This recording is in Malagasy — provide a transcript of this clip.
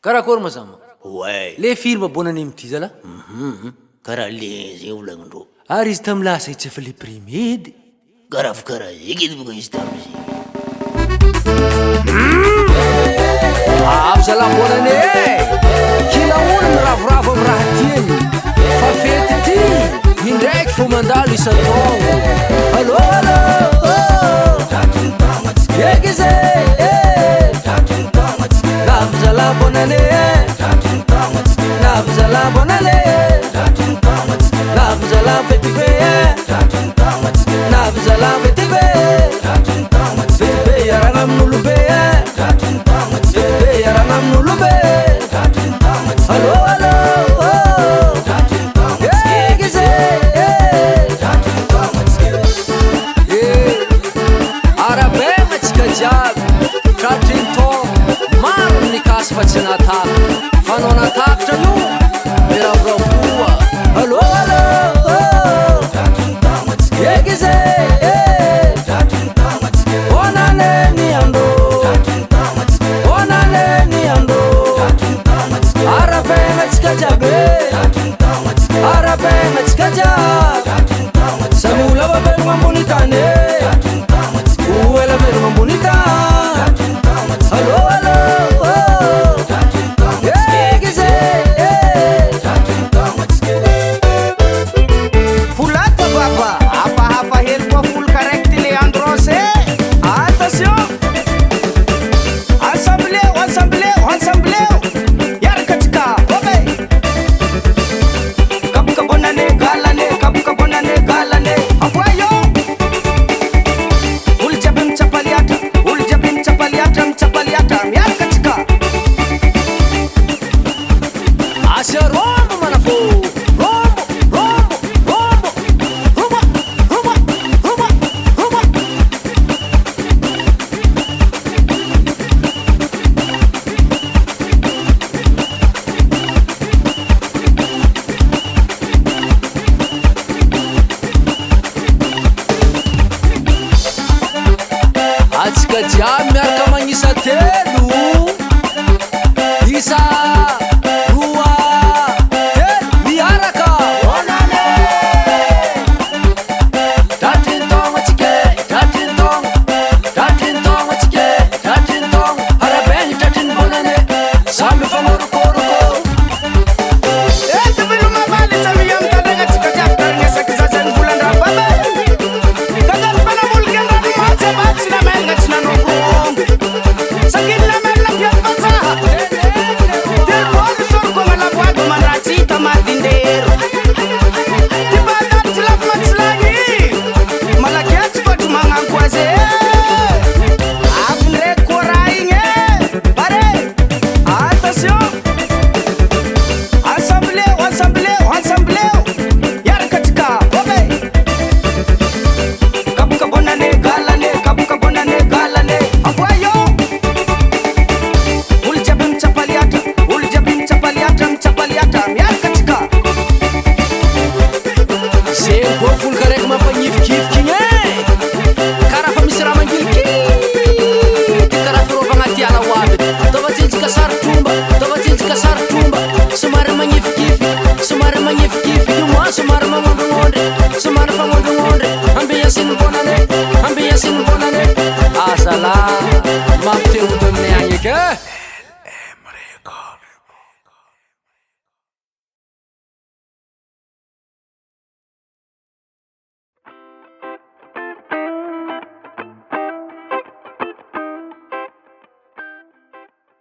Karakory ma zama? Ouais. Le film bonany amity zala? Karaha le zay volagnin-dreo. Ary izy tamy lasa tsy efa le premier edy. Karaha fa karaha eky edy boka izy tam'izy. Zala bonany kila olo miravoravo amy raha tiany. Fa fety ty indraiky fo mandalo isan-taogno. Allô allô eky zay lavo zala bonany lavo zala bonany lavo zala fety be lavo zala fety be fety be iaragna amin'olo be fety be iaragna amin'olo be. Allô allô eky zay arabe matsika jiaby tratry ny taogno maro nikasy fa tsy nataka fa anao natakatra io miravoravoa. Allô allô eky zay onaneny andro onaneny andro arabe matsika jiaby arabe matsika jiaby samy olo avavelo ambony tany.